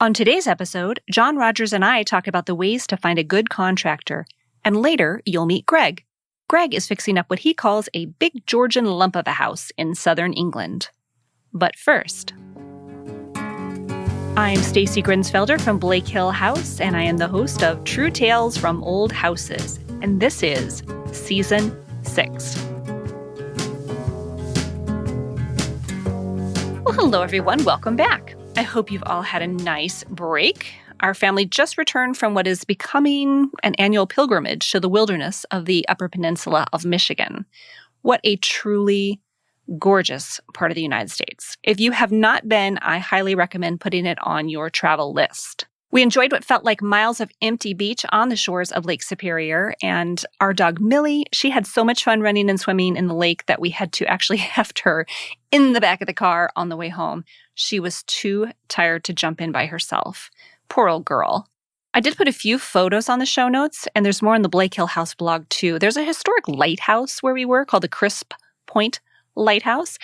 On today's episode, John Rodgers and I talk about the ways to find a good contractor. And later, you'll meet Greg. Greg is fixing up what he calls a big Georgian lump of a house in southern England. But first, I'm Stacy Grinsfelder from Blake Hill House, and I am the host of True Tales from Old Houses. And this is Season 6. Well, hello, everyone. Welcome back. I hope you've all had a nice break. Our family just returned from what is becoming an annual pilgrimage to the wilderness of the Upper Peninsula of Michigan. What a truly gorgeous part of the United States. If you have not been, I highly recommend putting it on your travel list. We enjoyed what felt like miles of empty beach on the shores of Lake Superior, and our dog Millie, she had so much fun running and swimming in the lake that we had to actually heft her in the back of the car on the way home. She was too tired to jump in by herself. Poor old girl. I did put a few photos on the show notes, and there's more in the Blake Hill House blog too. There's a historic lighthouse where we were called the Crisp Point Lighthouse.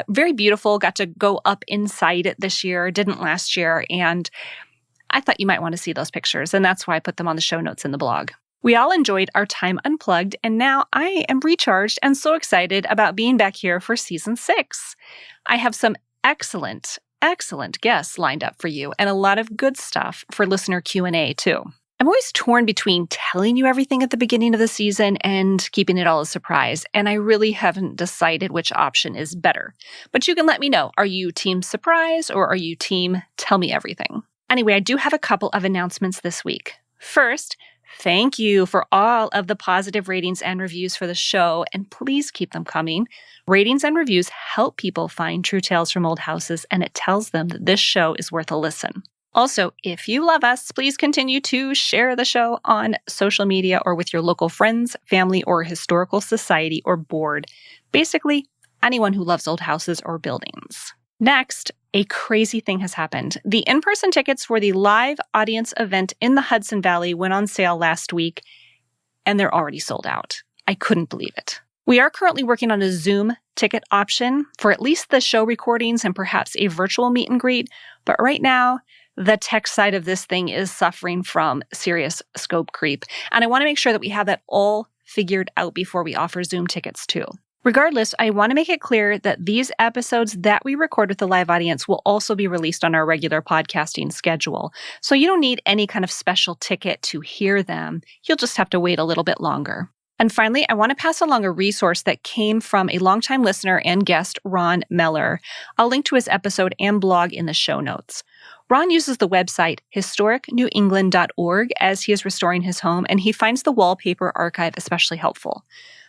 Very beautiful. Got to go up inside it this year. Didn't last year. And I thought you might want to see those pictures, and that's why I put them on the show notes in the blog. We all enjoyed our time unplugged, and now I am recharged and so excited about being back here for Season 6. I have some excellent guests lined up for you, and a lot of good stuff for listener Q&A too. I'm always torn between telling you everything at the beginning of the season and keeping it all a surprise, and I really haven't decided which option is better. But you can let me know. Are you team surprise or are you team tell me everything? Anyway, I do have a couple of announcements this week. First, thank you for all of the positive ratings and reviews for the show, and please keep them coming. Ratings and reviews help people find True Tales from Old Houses, and it tells them that this show is worth a listen. Also, if you love us, please continue to share the show on social media or with your local friends, family, or historical society or board. Basically, anyone who loves old houses or buildings. Next, a crazy thing has happened. The in-person tickets for the live audience event in the Hudson Valley went on sale last week, and they're already sold out. I couldn't believe it. We are currently working on a Zoom ticket option for at least the show recordings and perhaps a virtual meet and greet, but right now, the tech side of this thing is suffering from serious scope creep, and I want to make sure that we have that all figured out before we offer Zoom tickets too. Regardless, I want to make it clear that these episodes that we record with the live audience will also be released on our regular podcasting schedule. So you don't need any kind of special ticket to hear them. You'll just have to wait a little bit longer. And finally, I want to pass along a resource that came from a longtime listener and guest, Ron Meller. I'll link to his episode and blog in the show notes. Ron uses the website historicnewengland.org as he is restoring his home, and he finds the wallpaper archive especially helpful.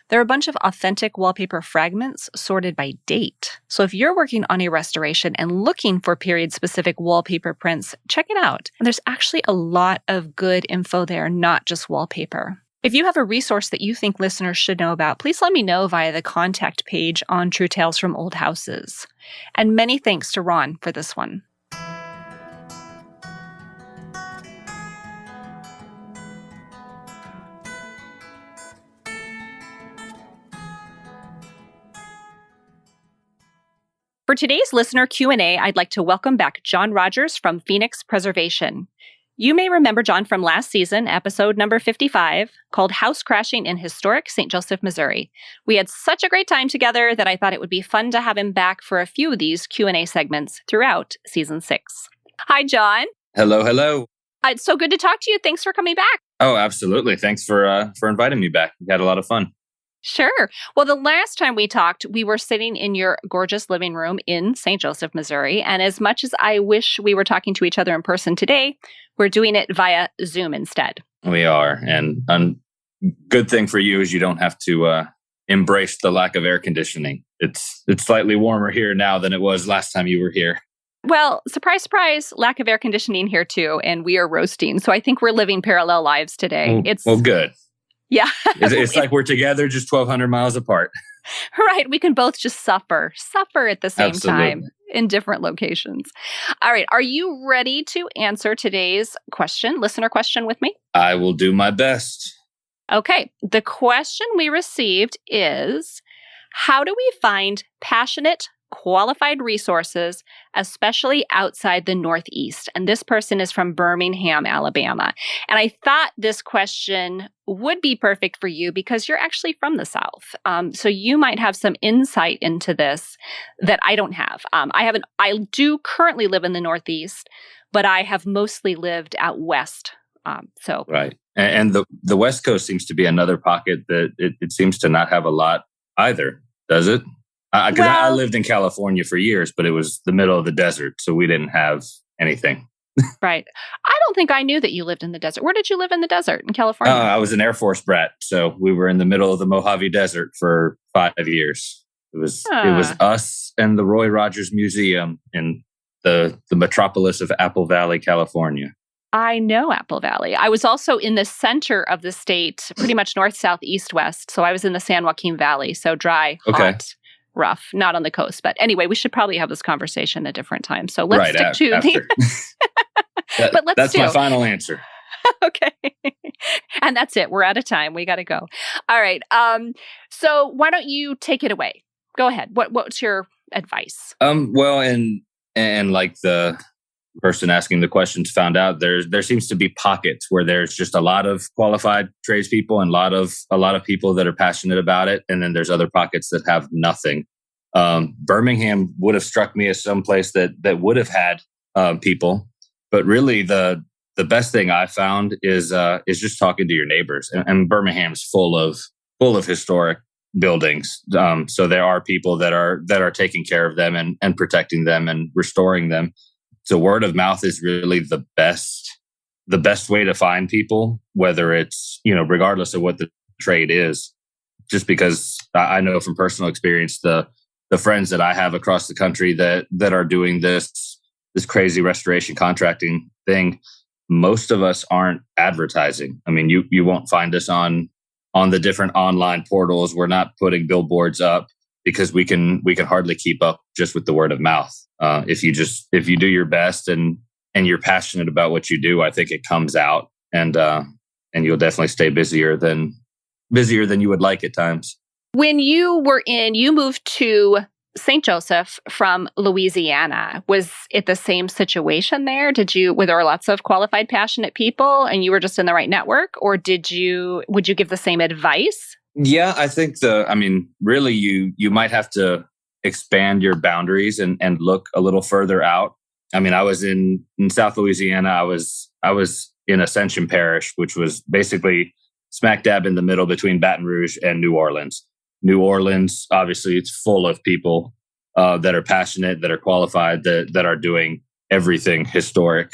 There are a bunch of authentic wallpaper fragments sorted by date. So if you're working on a restoration and looking for period-specific wallpaper prints, check it out. And there's actually a lot of good info there, not just wallpaper. If you have a resource that you think listeners should know about, please let me know via the contact page on True Tales from Old Houses. And many thanks to Ron for this one. For today's listener Q&A, I'd like to welcome back John Rodgers from Phoenix Preservation. You may remember John from last season, episode number 55, called House Crashing in Historic St. Joseph, Missouri. We had such a great time together that I thought it would be fun to have him back for a few of these Q&A segments throughout Season 6. Hi, John. Hello. It's so good to talk to you. Thanks for coming back. Oh, absolutely. Thanks for inviting me back. We had a lot of fun. Sure. Well, the last time we talked, we were sitting in your gorgeous living room in St. Joseph, Missouri. And as much as I wish we were talking to each other in person today, we're doing it via Zoom instead. We are. And good thing for you is you don't have to embrace the lack of air conditioning. It's slightly warmer here now than it was last time you were here. Well, surprise, surprise, lack of air conditioning here too. And we are roasting. So I think we're living parallel lives today. Well, good. Yeah. It's like we're together just 1,200 miles apart. Right. We can both just suffer at the same Absolutely. time in different locations. All right. Are you ready to answer today's listener question with me? I will do my best. Okay. The question we received is, how do we find passionate qualified resources, especially outside the Northeast. And this person is from Birmingham, Alabama. And I thought this question would be perfect for you because you're actually from the South. So you might have some insight into this that I don't have. I do currently live in the Northeast, but I have mostly lived out west. Right. And the West Coast seems to be another pocket that it seems to not have a lot either, does it? Because I lived in California for years, but it was the middle of the desert, so we didn't have anything. Right. I don't think I knew that you lived in the desert. Where did you live in the desert in California? I was an Air Force brat, so we were in the middle of the Mojave Desert for 5 years. It was us and the Roy Rogers Museum in the metropolis of Apple Valley, California. I know Apple Valley. I was also in the center of the state, pretty much north, south, east, west. So I was in the San Joaquin Valley. So dry, hot, rough, not on the coast. But anyway, we should probably have this conversation at a different time. So let's stick to the... That's my final answer. Okay. And that's it. We're out of time. We got to go. All right. So why don't you take it away? Go ahead. What's your advice? Well, and like the person asking the questions found out, there seems to be pockets where there's just a lot of qualified tradespeople and a lot of people that are passionate about it, and then there's other pockets that have nothing. Birmingham would have struck me as some place that would have had people, but really the best thing I found is just talking to your neighbors. And Birmingham's full of historic buildings, so there are people that are taking care of them and protecting them and restoring them. So word of mouth is really the best way to find people, whether it's, regardless of what the trade is. Just because I know from personal experience, the friends that I have across the country that are doing this crazy restoration contracting thing, most of us aren't advertising. I mean, you won't find us on the different online portals. We're not putting billboards up because we can hardly keep up just with the word of mouth. If you do your best and you're passionate about what you do, I think it comes out, and you'll definitely stay busier than you would like at times. When you moved to St. Joseph from Louisiana, was it the same situation there? Were there lots of qualified, passionate people and you were just in the right network, or would you give the same advice? Yeah, I think really you might have to expand your boundaries and look a little further out. I mean, I was in South Louisiana. I was in Ascension Parish, which was basically smack dab in the middle between Baton Rouge and New Orleans. New Orleans, obviously, it's full of people that are passionate, that are qualified, that are doing everything historic.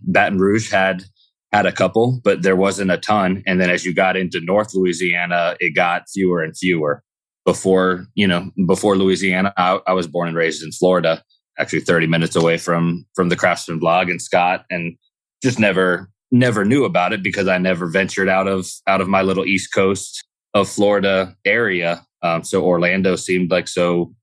Baton Rouge had a couple, but there wasn't a ton. And then as you got into North Louisiana, it got fewer and fewer. Before Louisiana, I was born and raised in Florida, actually 30 minutes away from the Craftsman blog and Scott, and just never knew about it because I never ventured out of my little East Coast of Florida area. So Orlando seemed like so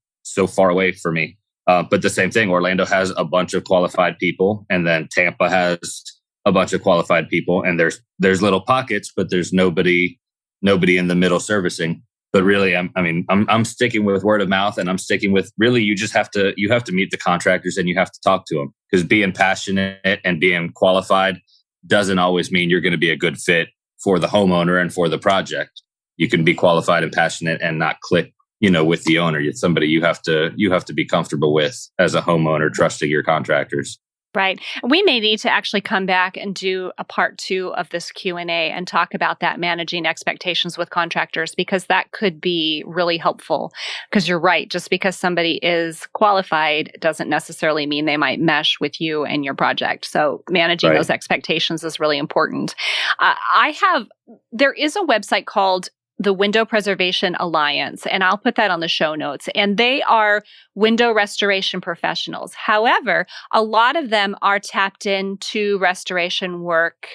far away for me. But the same thing, Orlando has a bunch of qualified people, and then Tampa has a bunch of qualified people, and there's little pockets, but there's nobody in the middle servicing. But really, I'm sticking with word of mouth, and I'm sticking with really you have to meet the contractors and you have to talk to them, because being passionate and being qualified doesn't always mean you're going to be a good fit for the homeowner and for the project. You can be qualified and passionate and not click, with the owner. It's somebody you have to be comfortable with as a homeowner, trusting your contractors. Right. We may need to actually come back and do a part 2 of this Q&A and talk about that, managing expectations with contractors, because that could be really helpful. Because you're right, just because somebody is qualified doesn't necessarily mean they might mesh with you and your project. So managing those expectations is really important. There is a website called the Window Preservation Alliance, and I'll put that on the show notes. And they are window restoration professionals. However, a lot of them are tapped into restoration work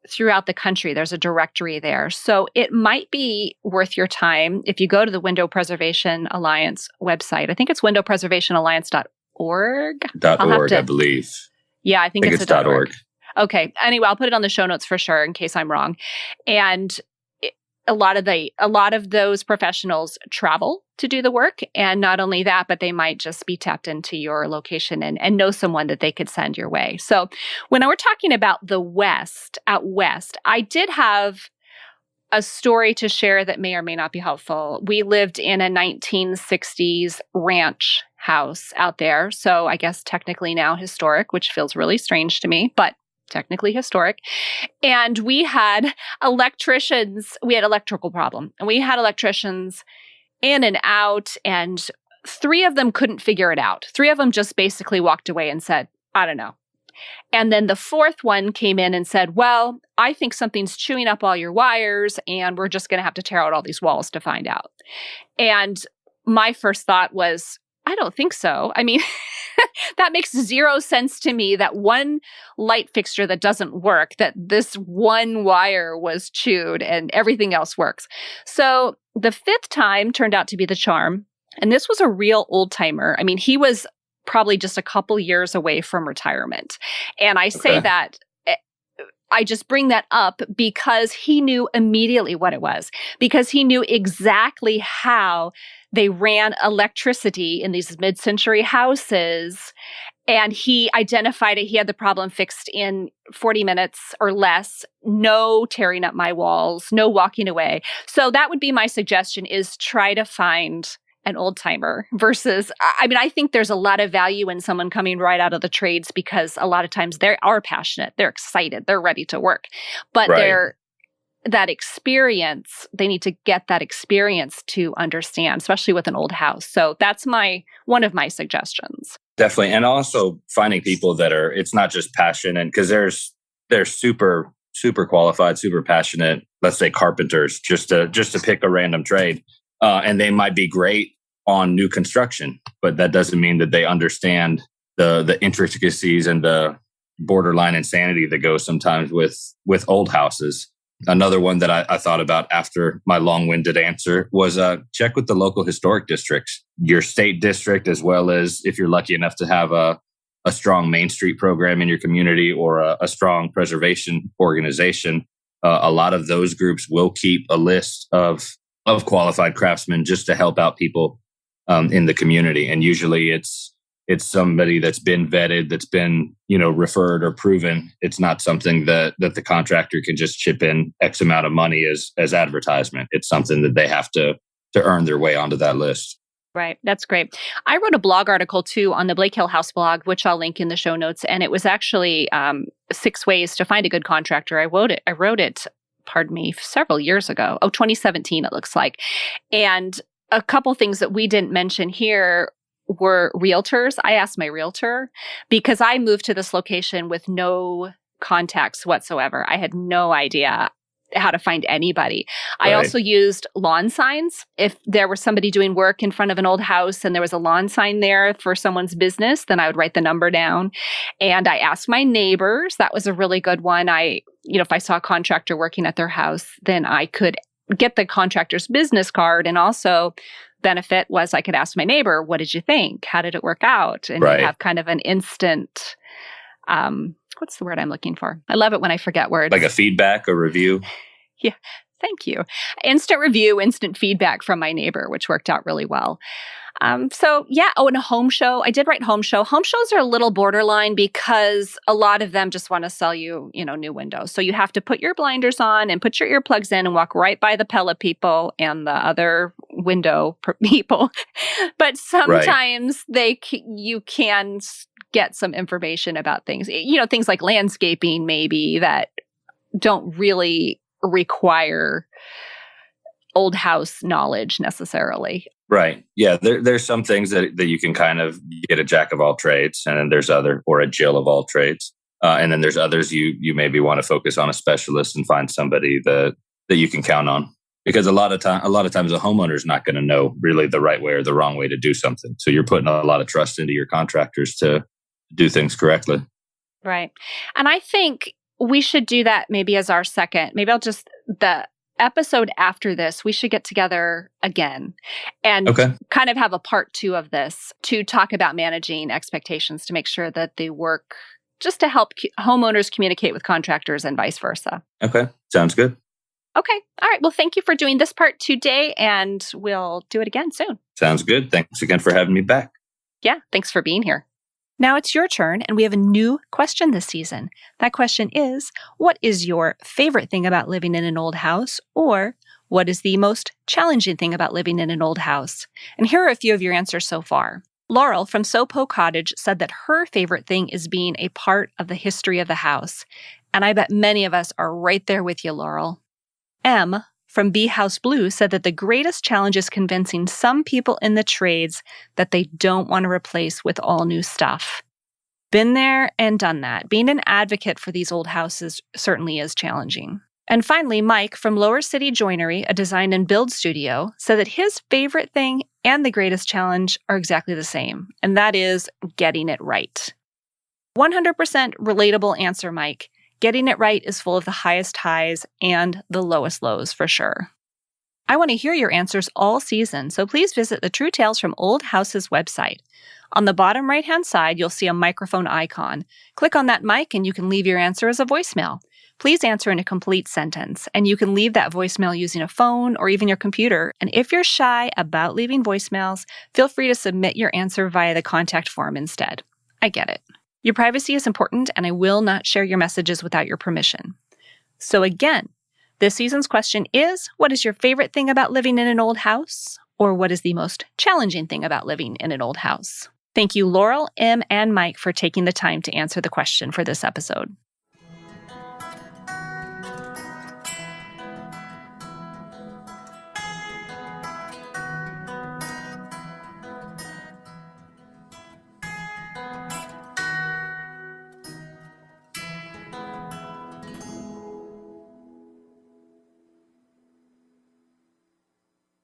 throughout the country. There's a directory there. So it might be worth your time if you go to the Window Preservation Alliance website. I think it's windowpreservationalliance.org. .org, I believe. Yeah, I think it's a .org. Okay. Anyway, I'll put it on the show notes for sure in case I'm wrong. And a lot of those professionals travel to do the work. And not only that, but they might just be tapped into your location and know someone that they could send your way. So when we're talking about the West, out West, I did have a story to share that may or may not be helpful. We lived in a 1960s ranch house out there. So I guess technically now historic, which feels really strange to me, but technically historic. And we had electrical problem. And we had electricians in and out, and 3 of them couldn't figure it out. 3 of them just basically walked away and said, I don't know. And then the 4th one came in and said, well, I think something's chewing up all your wires, and we're just going to have to tear out all these walls to find out. And my first thought was, I don't think so. I mean, that makes 0 sense to me that one light fixture that doesn't work, that this one wire was chewed and everything else works. So the 5th time turned out to be the charm. And this was a real old timer. I mean, he was probably just a couple years away from retirement. And I say that, I just bring that up because he knew immediately what it was, because he knew exactly how they ran electricity in these mid-century houses. And he identified it. He had the problem fixed in 40 minutes or less. No tearing up my walls, no walking away. So that would be my suggestion, is try to find an old timer versus, I mean, I think there's a lot of value in someone coming right out of the trades, because a lot of times they are passionate, they're excited, they're ready to work, but that experience, they need to get that experience to understand, especially with an old house. So that's one of my suggestions. Definitely. And also finding people that are, it's not just passion, and because they're super, super qualified, super passionate, let's say carpenters, just to pick a random trade. And they might be great on new construction, but that doesn't mean that they understand the intricacies and the borderline insanity that goes sometimes with old houses. Another one that I thought about after my long-winded answer was check with the local historic districts, your state district, as well as if you're lucky enough to have a strong Main Street program in your community or a strong preservation organization. A lot of those groups will keep a list of qualified craftsmen just to help out people in the community. And usually it's somebody that's been vetted, that's been, referred or proven. It's not something that the contractor can just chip in X amount of money as advertisement. It's something that they have to earn their way onto that list. Right. That's great. I wrote a blog article too on the Blake Hill House blog, which I'll link in the show notes. And it was actually 6 ways to find a good contractor. I wrote it, several years ago. 2017, it looks like. And a couple things that we didn't mention here were realtors. I asked my realtor, because I moved to this location with no contacts whatsoever. I had no idea how to find anybody. I also used lawn signs. If there was somebody doing work in front of an old house and there was a lawn sign there for someone's business, then I would write the number down. And I asked my neighbors. That was a really good one. If I saw a contractor working at their house, then I could get the contractor's business card. And also benefit was I could ask my neighbor, what did you think? How did it work out? And you have kind of an instant, what's the word I'm looking for? I love it when I forget words. Like a feedback, a review. Yeah. Thank you. Instant review, instant feedback from my neighbor, which worked out really well. And a home show. I did write home show. Home shows are a little borderline because a lot of them just want to sell you, new windows. So you have to put your blinders on and put your earplugs in and walk right by the pellet people and the other window people. But sometimes you can get some information about things, things like landscaping maybe that don't really require old house knowledge necessarily. Right. Yeah. There's some things that you can kind of get a jack of all trades, and then there's or a Jill of all trades. And then there's others you maybe want to focus on a specialist and find somebody that you can count on. Because a lot of times a homeowner is not going to know really the right way or the wrong way to do something. So you're putting a lot of trust into your contractors to do things correctly. Right. And I think we should do that maybe as our second. Maybe the episode after this, we should get together again and kind of have a part 2 of this to talk about managing expectations, to make sure that they work, just to help homeowners communicate with contractors and vice versa. Okay. Sounds good. Okay. All right. Well, thank you for doing this part today, and we'll do it again soon. Sounds good. Thanks again for having me back. Yeah. Thanks for being here. Now it's your turn, and we have a new question this season. That question is, what is your favorite thing about living in an old house? Or what is the most challenging thing about living in an old house? And here are a few of your answers so far. Laurel from Sopo Cottage said that her favorite thing is being a part of the history of the house. And I bet many of us are right there with you, Laurel. M from Bee House Blue said that the greatest challenge is convincing some people in the trades that they don't want to replace with all new stuff. Been there and done that. Being an advocate for these old houses certainly is challenging. And finally, Mike from Lower City Joinery, a design and build studio, said that his favorite thing and the greatest challenge are exactly the same, and that is getting it right. 100% relatable answer, Mike. Getting it right is full of the highest highs and the lowest lows for sure. I want to hear your answers all season, so please visit the True Tales from Old Houses website. On the bottom right-hand side, you'll see a microphone icon. Click on that mic and you can leave your answer as a voicemail. Please answer in a complete sentence, and you can leave that voicemail using a phone or even your computer. And if you're shy about leaving voicemails, feel free to submit your answer via the contact form instead. I get it. Your privacy is important, and I will not share your messages without your permission. So again, this season's question is, what is your favorite thing about living in an old house? Or what is the most challenging thing about living in an old house? Thank you, Laurel, M, and Mike for taking the time to answer the question for this episode.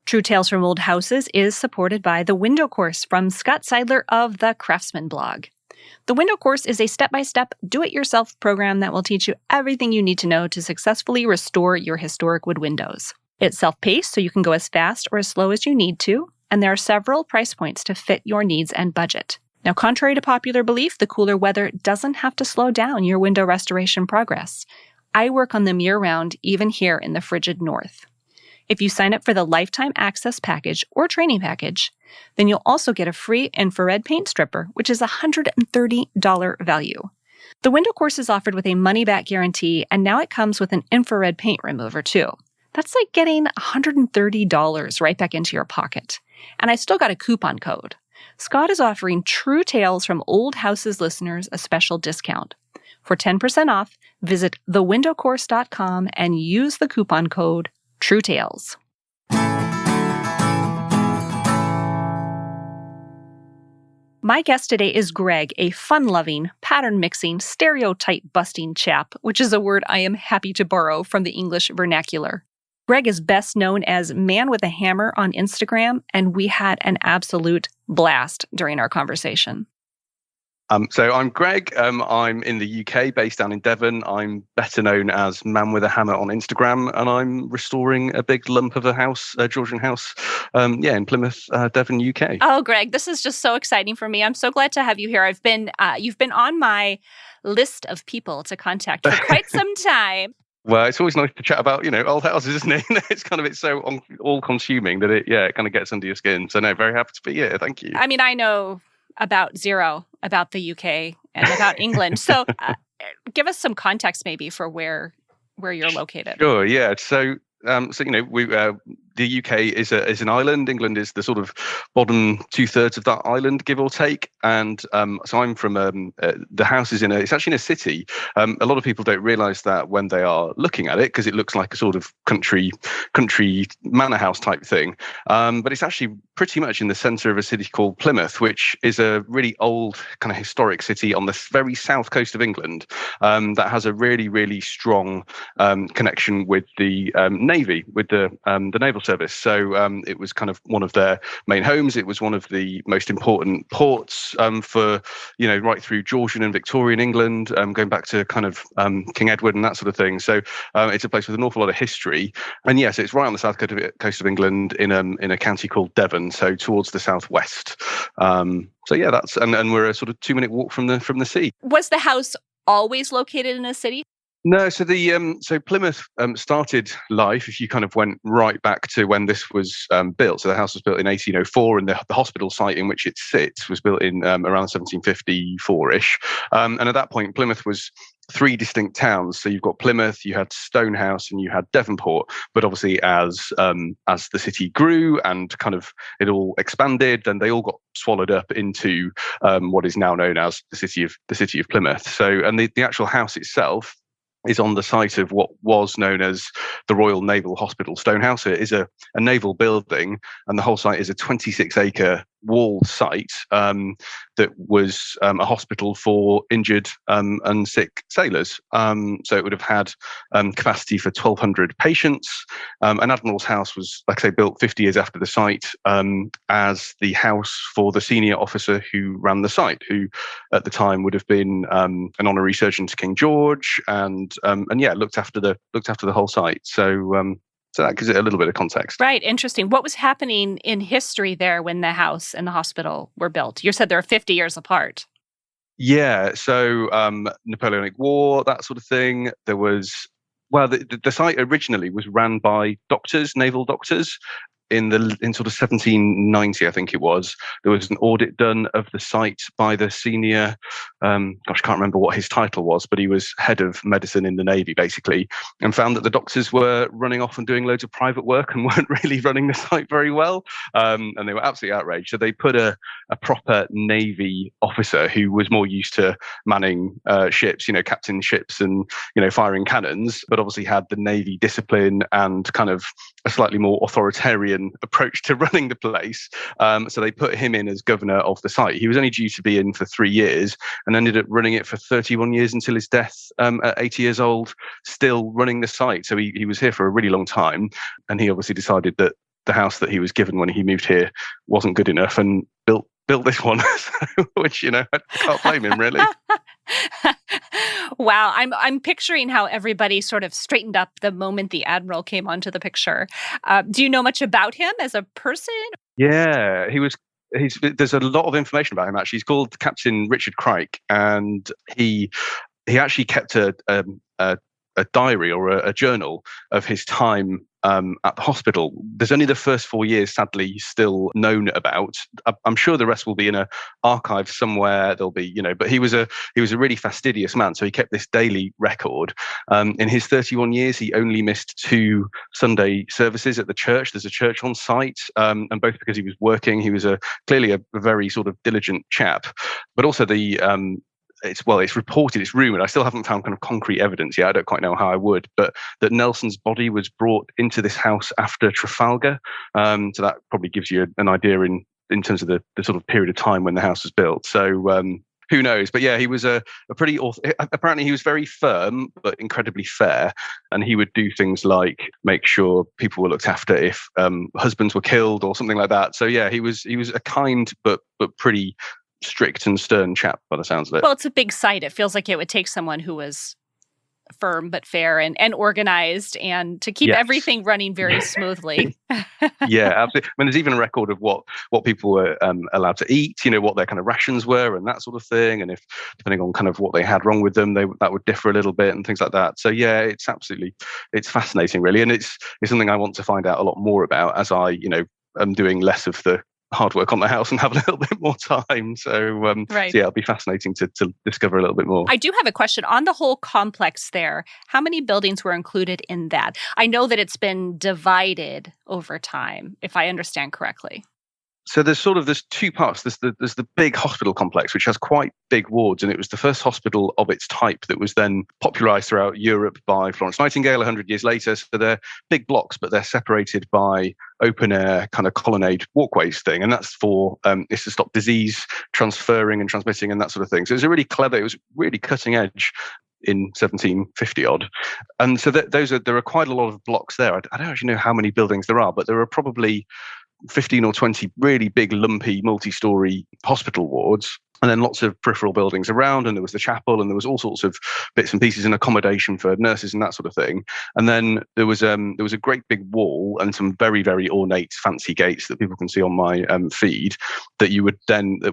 True Tales from Old Houses is supported by the Window Course from Scott Seidler of the Craftsman blog. The Window Course is a step-by-step, do-it-yourself program that will teach you everything you need to know to successfully restore your historic wood windows. It's self-paced, so you can go as fast or as slow as you need to, and there are several price points to fit your needs and budget. Now, contrary to popular belief, the cooler weather doesn't have to slow down your window restoration progress. I work on them year-round, even here in the frigid north. If you sign up for the Lifetime Access Package or Training Package, then you'll also get a free infrared paint stripper, which is a $130 value. The Window Course is offered with a money-back guarantee, and now it comes with an infrared paint remover, too. That's like getting $130 right back into your pocket. And I still got a coupon code. Scott is offering True Tales from Old Houses listeners a special discount. For 10% off, visit thewindowcourse.com and use the coupon code True Tales. My guest today is Greg, a fun-loving, pattern-mixing, stereotype-busting chap, which is a word I am happy to borrow from the English vernacular. Greg is best known as Man with a Hammer on Instagram, and we had an absolute blast during our conversation. So I'm Greg. I'm in the UK, based down in Devon. I'm better known as Man with a Hammer on Instagram, and I'm restoring a big lump of a house, a Georgian house, in Plymouth, Devon, UK. Oh, Greg, this is just so exciting for me. I'm so glad to have you here. You've been on my list of people to contact for quite some time. Well, it's always nice to chat about, old houses, isn't it? It's so all-consuming that it kind of gets under your skin. So no, very happy to be here. Thank you. I mean, I know about zero about the UK and about England. So give us some context maybe for where you're located. Sure, yeah. So the UK is an island. England is the sort of bottom 2/3 of that island, give or take. And so I'm from the house is it's actually in a city. A lot of people don't realise that when they are looking at it, because it looks like a sort of country manor house type thing. But it's actually pretty much in the centre of a city called Plymouth, which is a really old kind of historic city on the very south coast of England that has a really, really strong connection with the Navy, with the Naval service. So it was kind of one of their main homes. It was one of the most important ports for, right through Georgian and Victorian England, going back to kind of King Edward and that sort of thing. So it's a place with an awful lot of history. And yes, it's right on the south coast of England in a county called Devon, so towards the southwest. So yeah, that's and we're a sort of 2-minute walk from the sea. Was the house always located in a city? No, so Plymouth started life, if you kind of went right back to when this was built. So the house was built in 1804, and the hospital site in which it sits was built in around 1754-ish. And at that point, Plymouth was three distinct towns. So you've got Plymouth, you had Stonehouse, and you had Devonport. But obviously, as the city grew and kind of it all expanded, then they all got swallowed up into what is now known as the city of Plymouth. So, and the actual house itself is on the site of what was known as the Royal Naval Hospital. Stonehouse. It is a naval building, and the whole site is a 26-acre walled site that was a hospital for injured and sick sailors. So it would have had capacity for 1,200 patients. And Admiral's house was, like I say, built 50 years after the site as the house for the senior officer who ran the site, who at the time would have been an honorary surgeon to King George, and looked after the whole site. So that gives it a little bit of context. Right. Interesting. What was happening in history there when the house and the hospital were built? You said they're 50 years apart. Yeah. So Napoleonic War, that sort of thing. There was, the site originally was ran by doctors, naval doctors. In sort of 1790, I think it was, there was an audit done of the site by the senior, I can't remember what his title was, but he was head of medicine in the Navy, basically, and found that the doctors were running off and doing loads of private work and weren't really running the site very well. And they were absolutely outraged. So they put a proper Navy officer who was more used to manning ships, captain ships and, firing cannons, but obviously had the Navy discipline and kind of a slightly more authoritarian approach to running the place. So they put him in as governor of the site. He was only due to be in for 3 years and ended up running it for 31 years until his death at 80 years old, still running the site. So he was here for a really long time. And he obviously decided that the house that he was given when he moved here wasn't good enough and built this one, which, I can't blame him, really. Wow, I'm picturing how everybody sort of straightened up the moment the Admiral came onto the picture. Do you know much about him as a person? Yeah, there's a lot of information about him, actually. He's called Captain Richard Crike, and he actually kept a diary or a journal of his time at the hospital. There's only the first 4 years, sadly, still known about. I'm sure the rest will be in an archive somewhere. There'll be, but he was a really fastidious man. So he kept this daily record. In his 31 years, he only missed 2 Sunday services at the church. There's a church on site, and both because he was working, he was clearly a very sort of diligent chap, but also it's reported, it's rumored, I still haven't found kind of concrete evidence yet, I don't quite know how I would, but that Nelson's body was brought into this house after Trafalgar. So that probably gives you an idea in terms of the sort of period of time when the house was built. So who knows? But yeah, he was apparently he was very firm, but incredibly fair. And he would do things like make sure people were looked after if husbands were killed or something like that. So yeah, he was a kind, but pretty strict and stern chap by the sounds of it. Well, it's a big site. It feels like it would take someone who was firm but fair and organized and to keep everything running very smoothly. Yeah, absolutely. I mean, there's even a record of what people were allowed to eat, what their kind of rations were and that sort of thing. And if, depending on kind of what they had wrong with them, that would differ a little bit and things like that. So yeah, it's fascinating, really. And it's something I want to find out a lot more about as I, am doing less of the hard work on the house and have a little bit more time. So, right. So yeah, it'll be fascinating to discover a little bit more. I do have a question on the whole complex there. How many buildings were included in that? I know that it's been divided over time, if I understand correctly. So there's 2 parts. There's the big hospital complex, which has quite big wards, and it was the first hospital of its type that was then popularised throughout Europe by Florence Nightingale 100 years later. So they're big blocks, but they're separated by open air kind of colonnade walkways thing, and that's it's to stop disease transferring and transmitting and that sort of thing. So it was really cutting edge in 1750 odd. And so there are quite a lot of blocks there. I don't actually know how many buildings there are, but there are probably 15 or 20 really big, lumpy, multi-story hospital wards, and then lots of peripheral buildings around, and there was the chapel, and there was all sorts of bits and pieces and accommodation for nurses and that sort of thing. And then there was a great big wall and some very, very ornate, fancy gates that people can see on my feed that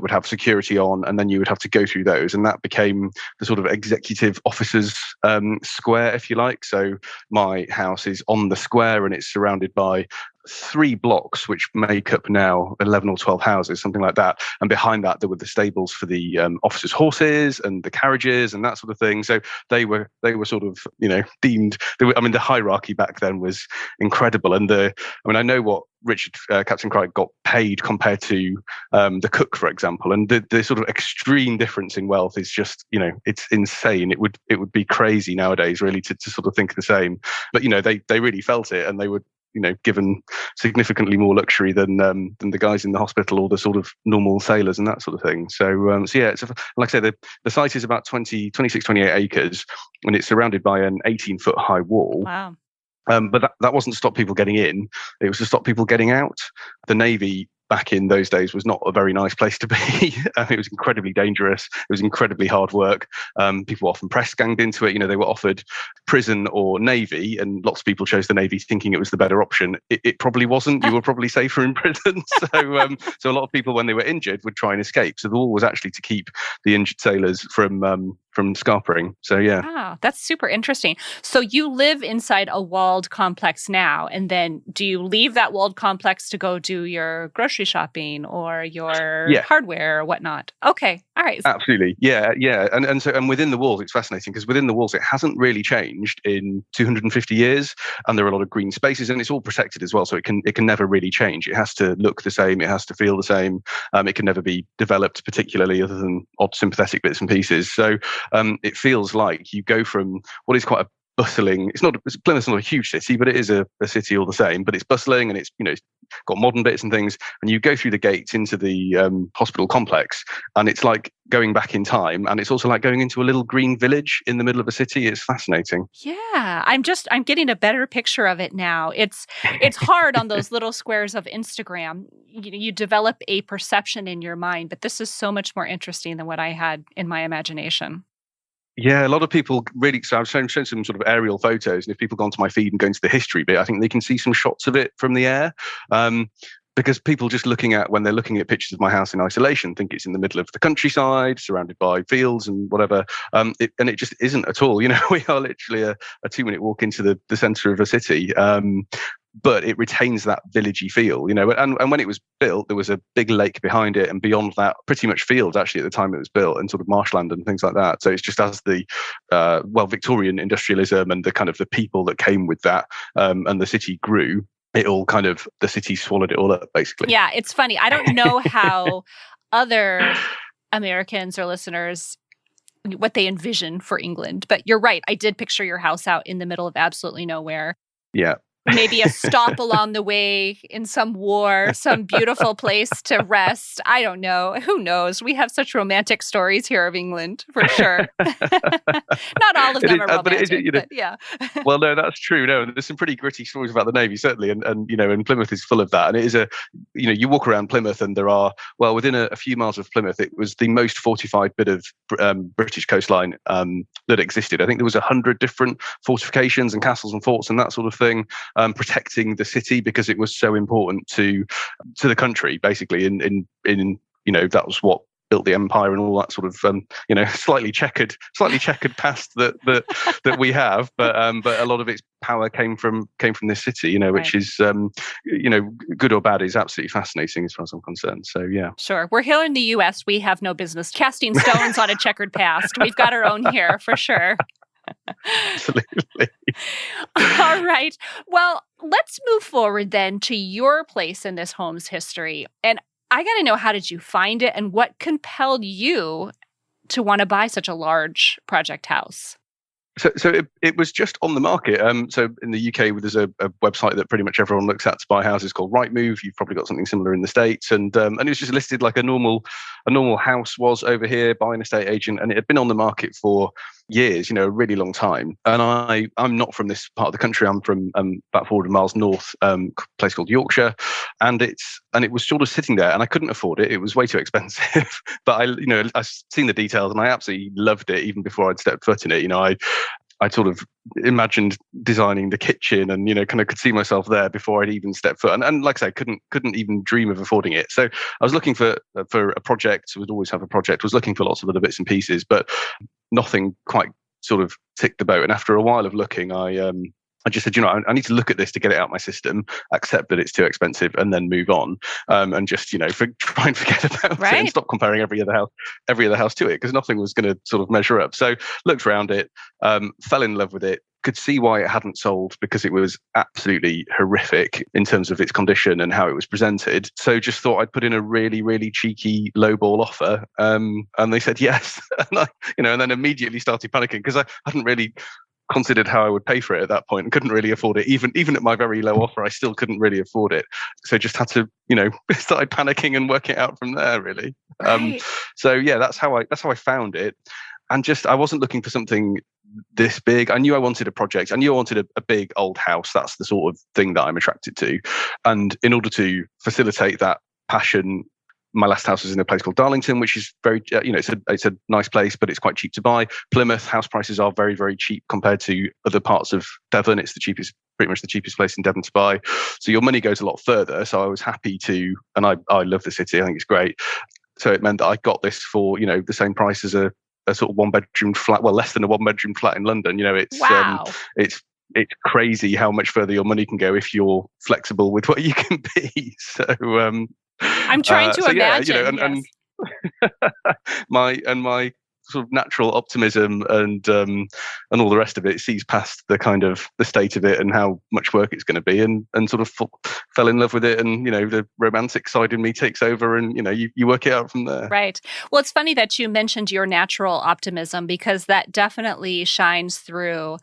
would have security on, and then you would have to go through those, and that became the sort of executive officers square, if you like. So my house is on the square, and it's surrounded by 3 blocks, which make up now 11 or 12 houses, something like that. And behind that, there were the stables for the officers' horses and the carriages and that sort of thing. So they were sort of, deemed. The hierarchy back then was incredible. And I know what Richard Captain Crichton got paid compared to the cook, for example, and the sort of extreme difference in wealth is just, it's insane. It would be crazy nowadays, really, to sort of think the same. But they really felt it, and they were given significantly more luxury than the guys in the hospital or the sort of normal sailors and that sort of thing. So yeah, it's like I say, the site is about 28 acres, and it's surrounded by an 18-foot high wall. Wow. But that wasn't to stop people getting in. It was to stop people getting out. The Navy back in those days was not a very nice place to be. It was incredibly dangerous. It was incredibly hard work. People often press ganged into it. They were offered prison or Navy, and lots of people chose the Navy thinking it was the better option. It probably wasn't. You were probably safer in prison. So a lot of people, when they were injured, would try and escape. So the wall was actually to keep the injured sailors from scarpering. So yeah. Wow, that's super interesting. So you live inside a walled complex now, and then do you leave that walled complex to go do your grocery shopping or your hardware or whatnot? Okay, all right. Absolutely, yeah. And within the walls, it's fascinating because within the walls, it hasn't really changed in 250 years, and there are a lot of green spaces, and it's all protected as well. So it can never really change. It has to look the same. It has to feel the same. It can never be developed particularly, other than odd sympathetic bits and pieces. So it feels like you go from what is quite a bustling. Plymouth's not a huge city, but it is a city all the same. But it's bustling, and it's got modern bits and things. And you go through the gates into the hospital complex, and it's like going back in time. And it's also like going into a little green village in the middle of a city. It's fascinating. Yeah, I'm getting a better picture of it now. It's hard on those little squares of Instagram. You develop a perception in your mind, but this is so much more interesting than what I had in my imagination. Yeah, a lot of people really. So I've shown some sort of aerial photos, and if people go onto my feed and go into the history bit, I think they can see some shots of it from the air. Because people just when they're looking at pictures of my house in isolation, think it's in the middle of the countryside, surrounded by fields and whatever. And it just isn't at all. We are literally a 2-minute walk into the centre of a city. But it retains that villagey feel, and when it was built, there was a big lake behind it, and beyond that, pretty much fields actually at the time it was built, and sort of marshland and things like that. So it's just as the Victorian industrialism and the kind of the people that came with that, and the city grew, the city swallowed it all up, basically. Yeah, it's funny. I don't know how other Americans or listeners what they envision for England, but you're right. I did picture your house out in the middle of absolutely nowhere. Yeah. Maybe a stop along the way in some war, some beautiful place to rest. I don't know. Who knows? We have such romantic stories here of England, for sure. Not all of them are romantic, but yeah. Well, no, that's true. No, there's some pretty gritty stories about the Navy, certainly. And Plymouth is full of that. And it is you walk around Plymouth and there are, within a few miles of Plymouth, it was the most fortified bit of British coastline that existed. I think there was 100 different fortifications and castles and forts and that sort of thing. Protecting the city because it was so important to the country, basically. In that was what built the empire and all that sort of slightly checkered past that we have, but a lot of its power came from this city, which is good or bad is absolutely fascinating as far as I'm concerned. So yeah, sure. We're here in the U.S. We have no business casting stones on a checkered past. We've got our own here for sure. Absolutely. All right. Well, let's move forward then to your place in this home's history. And I got to know, how did you find it and what compelled you to want to buy such a large project house? So it was just on the market. So in the UK, there's a website that pretty much everyone looks at to buy houses called Rightmove. You've probably got something similar in the States, and it was just listed like a normal house was over here by an estate agent, and it had been on the market for years, a really long time. And I'm not from this part of the country. I'm from about 400 miles north, a place called Yorkshire, and it was sort of sitting there, and I couldn't afford it. It was way too expensive. But I've seen the details, and I absolutely loved it even before I'd stepped foot in it. I sort of imagined designing the kitchen and, kind of could see myself there before I'd even stepped foot. And like I say, couldn't even dream of affording it. So I was looking for a project, would always have a project, was looking for lots of other bits and pieces, but nothing quite sort of ticked the boat. And after a while of looking, I just said, I need to look at this to get it out of my system, accept that it's too expensive, and then move on. And just, try and forget about it and stop comparing every other house to it, because nothing was going to sort of measure up. So looked around it, fell in love with it, could see why it hadn't sold, because it was absolutely horrific in terms of its condition and how it was presented. So just thought I'd put in a really, really cheeky lowball offer. And they said yes. And then immediately started panicking, because I hadn't really considered how I would pay for it at that point and couldn't really afford it. Even at my very low offer, I still couldn't really afford it. So just had to, started panicking and work it out from there, really. Right. So yeah, that's how I found it. And just, I wasn't looking for something this big. I knew I wanted a project. I knew I wanted a big old house. That's the sort of thing that I'm attracted to. And in order to facilitate that passion, my last house was in a place called Darlington, which is very, it's a nice place, but it's quite cheap to buy. Plymouth house prices are very, very cheap compared to other parts of Devon. It's pretty much the cheapest place in Devon to buy. So your money goes a lot further. So I was happy to, and I love the city. I think it's great. So it meant that I got this for, the same price as a sort of 1-bedroom flat, well, less than a 1-bedroom flat in London. It's, wow. It's crazy how much further your money can go if you're flexible with what you can be. So, I'm trying to imagine. Yeah, and my sort of natural optimism and all the rest of it sees past the kind of the state of it and how much work it's going to be, and sort of fell in love with it, and the romantic side in me takes over, and you work it out from there. Right. Well, it's funny that you mentioned your natural optimism, because that definitely shines through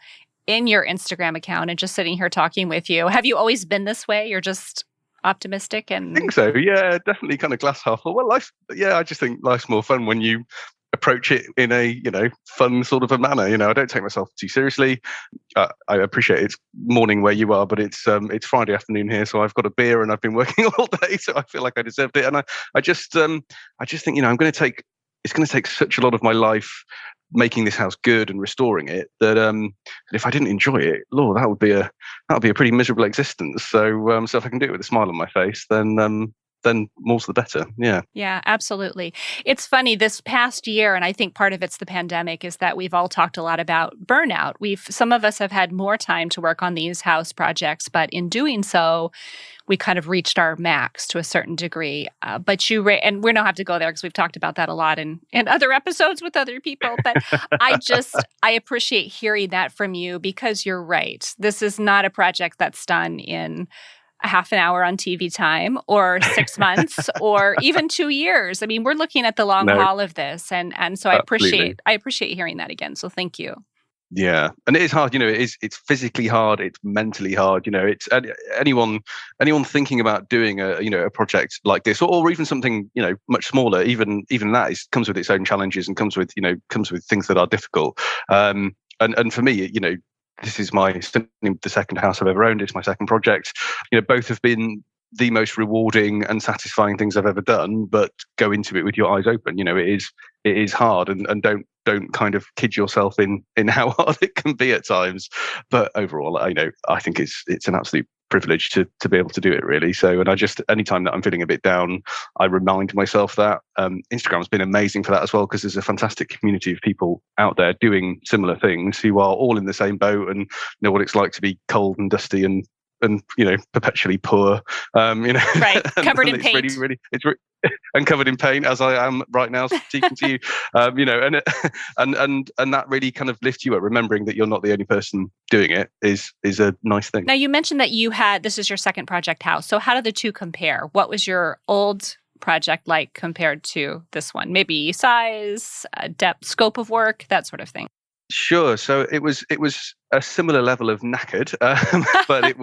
in your Instagram account and just sitting here talking with you. Have you always been this way? You're just optimistic? And I think so. Yeah, definitely kind of glass half full. Well, I just think life's more fun when you approach it in a fun sort of a manner. I don't take myself too seriously. I appreciate it's morning where you are, but it's Friday afternoon here, so I've got a beer and I've been working all day, so I feel like I deserved it. And I just think it's going to take such a lot of my life making this house good and restoring it that if I didn't enjoy it, Lord, that would be a pretty miserable existence. So if I can do it with a smile on my face, then more's the better. Yeah. Yeah, absolutely. It's funny, this past year, and I think part of it's the pandemic, is that we've all talked a lot about burnout. Some of us have had more time to work on these house projects, but in doing so, we kind of reached our max to a certain degree. But and we don't have to go there because we've talked about that a lot in other episodes with other people. But I appreciate hearing that from you, because you're right. This is not a project that's done in a half an hour on TV time, or 6 months, or even 2 years. I mean, we're looking at the long haul of this, and so I appreciate hearing that again. So thank you. Yeah, and it is hard. It's physically hard. It's mentally hard. It's anyone thinking about doing a project like this, or even something much smaller. Even that comes with its own challenges and comes with things that are difficult. And for me, this is the second house I've ever owned. It's my second project. Both have been the most rewarding and satisfying things I've ever done, but go into it with your eyes open. It is hard, and don't kind of kid yourself in how hard it can be at times. But overall, I think it's an absolute privilege to be able to do it, really. So, and I just, anytime that I'm feeling a bit down, I remind myself that. Instagram's been amazing for that as well, because there's a fantastic community of people out there doing similar things who are all in the same boat and know what it's like to be cold and dusty and perpetually poor, right, covered in paint. And covered in paint, as I am right now speaking to you, and that really kind of lifts you up. Remembering that you're not the only person doing it is a nice thing. Now, you mentioned that this is your second project house. So how do the two compare? What was your old project like compared to this one? Maybe size, depth, scope of work, that sort of thing. Sure. So it was a similar level of knackered, but it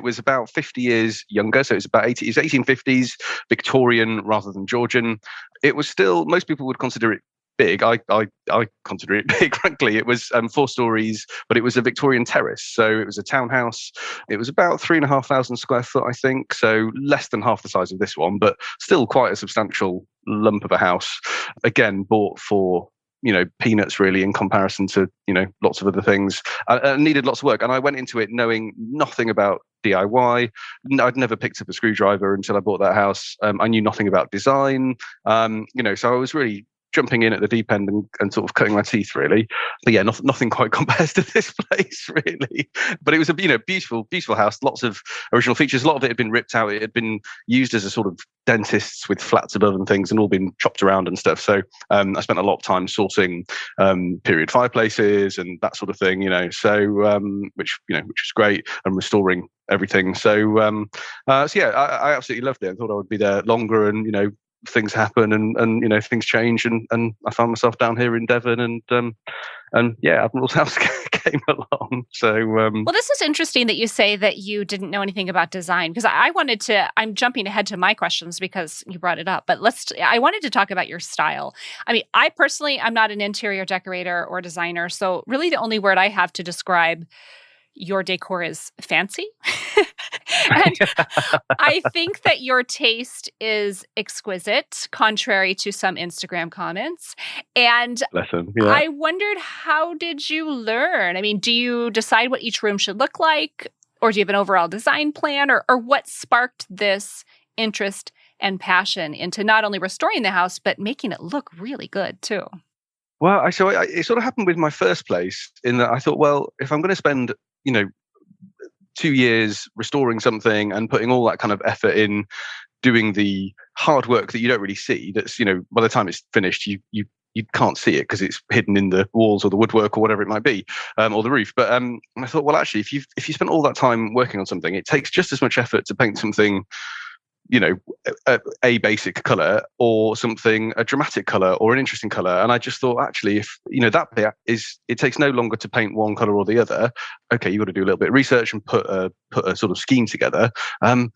was about 50 years younger. So it's 1850s, Victorian rather than Georgian. It was still, most people would consider it big. I consider it big, frankly. It was 4 stories, but it was a Victorian terrace. So it was a townhouse. It was about 3,500 square foot, I think. So less than half the size of this one, but still quite a substantial lump of a house. Again, bought for peanuts really in comparison to lots of other things. Needed lots of work, and I went into it knowing nothing about DIY. I'd never picked up a screwdriver until I bought that house. I knew nothing about design. So I was really jumping in at the deep end and sort of cutting my teeth really. But yeah, nothing quite compares to this place really. But it was a beautiful house, lots of original features. A lot of it had been ripped out. It had been used as a sort of dentists with flats above and things, and all been chopped around and stuff. So I spent a lot of time sourcing period fireplaces and that sort of thing, which is great, and restoring everything. So I absolutely loved it. I thought I would be there longer, and things happen and things change, and I found myself down here in Devon, and Admiral's house came along. So well, this is interesting that you say that you didn't know anything about design, because I'm jumping ahead to my questions because you brought it up, but I wanted to talk about your style. I mean, I personally, I'm not an interior decorator or designer, so really the only word I have to describe your decor is fancy. And I think that your taste is exquisite, contrary to some Instagram comments. And lesson, yeah. I wondered, how did you learn? I mean, do you decide what each room should look like? Or do you have an overall design plan? Or what sparked this interest and passion into not only restoring the house, but making it look really good too? Well, it sort of happened with my first place, in that I thought, well, if I'm going to spend 2 years restoring something and putting all that kind of effort in, doing the hard work that you don't really see, that's by the time it's finished, you can't see it because it's hidden in the walls or the woodwork or whatever it might be, or the roof. But I thought, well, actually, if you spent all that time working on something, it takes just as much effort to paint something a basic color, or something a dramatic color or an interesting color. And I just thought, actually, if that bit it takes no longer to paint one color or the other. Okay, you've got to do a little bit of research and put a sort of scheme together. But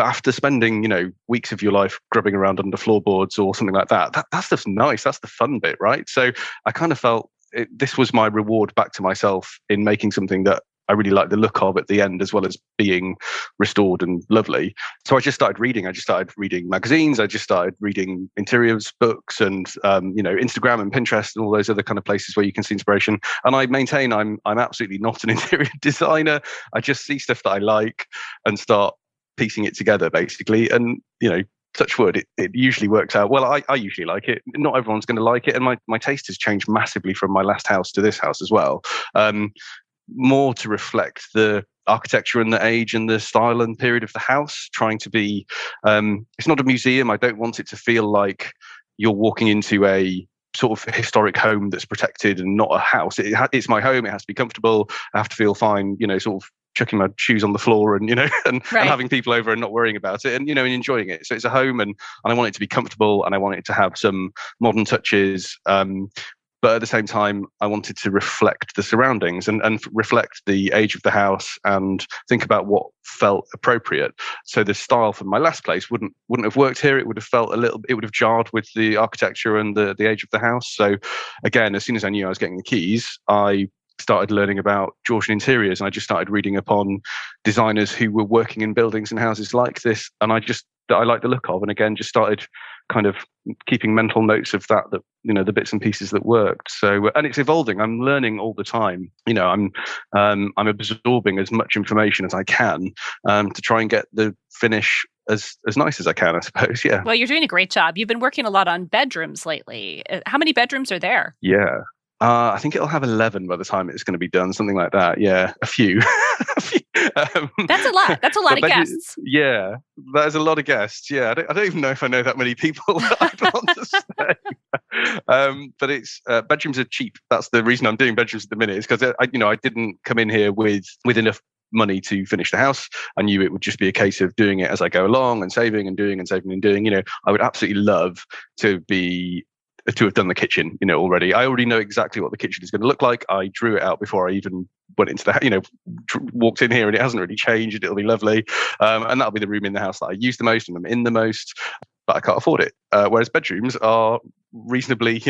after spending weeks of your life grubbing around under floorboards or something like that stuff's nice. That's the fun bit, right? So I kind of felt this was my reward back to myself in making something that I really like the look of at the end, as well as being restored and lovely. So I just started reading. I just started reading magazines. I just started reading interiors books, and Instagram and Pinterest and all those other kind of places where you can see inspiration. And I maintain I'm absolutely not an interior designer. I just see stuff that I like and start piecing it together, basically. And touch wood, it usually works out well. I usually like it. Not everyone's going to like it, and my taste has changed massively from my last house to this house as well. More to reflect the architecture and the age and the style and period of the house, trying to be it's not a museum. I don't want it to feel like you're walking into a sort of historic home that's protected and not a house. It's my home. It has to be comfortable. I have to feel fine, sort of chucking my shoes on the floor and right. and having people over and not worrying about it, and and enjoying it. So it's a home, and I want it to be comfortable, and I want it to have some modern touches. But at the same time, I wanted to reflect the surroundings and reflect the age of the house, and think about what felt appropriate. So the style from my last place wouldn't have worked here. It would have felt it would have jarred with the architecture and the age of the house. So again, as soon as I knew I was getting the keys, I started learning about Georgian interiors, and I just started reading upon designers who were working in buildings and houses like this, and I like the look of, and again just started kind of keeping mental notes of that the bits and pieces that worked. So and it's evolving. I'm learning all the time. I'm absorbing as much information as I can to try and get the finish as nice as I can, I suppose. Yeah. Well, you're doing a great job. You've been working a lot on bedrooms lately. How many bedrooms are there? Yeah. I think it'll have 11 by the time it's going to be done, something like that. Yeah, a few. That's a lot. That's a lot of guests. Yeah, that is a lot of guests. Yeah, I don't even know if I know that many people that I'd want to say. But it's bedrooms are cheap. That's the reason I'm doing bedrooms at the minute. Is because I didn't come in here with enough money to finish the house. I knew it would just be a case of doing it as I go along, and saving and doing and saving and doing. I would absolutely love to have done the kitchen, already. I already know exactly what the kitchen is going to look like. I drew it out before I even went into the, walked in here, and it hasn't really changed. It'll be lovely. And that'll be the room in the house that I use the most and I'm in the most, but I can't afford it. Whereas bedrooms are reasonably,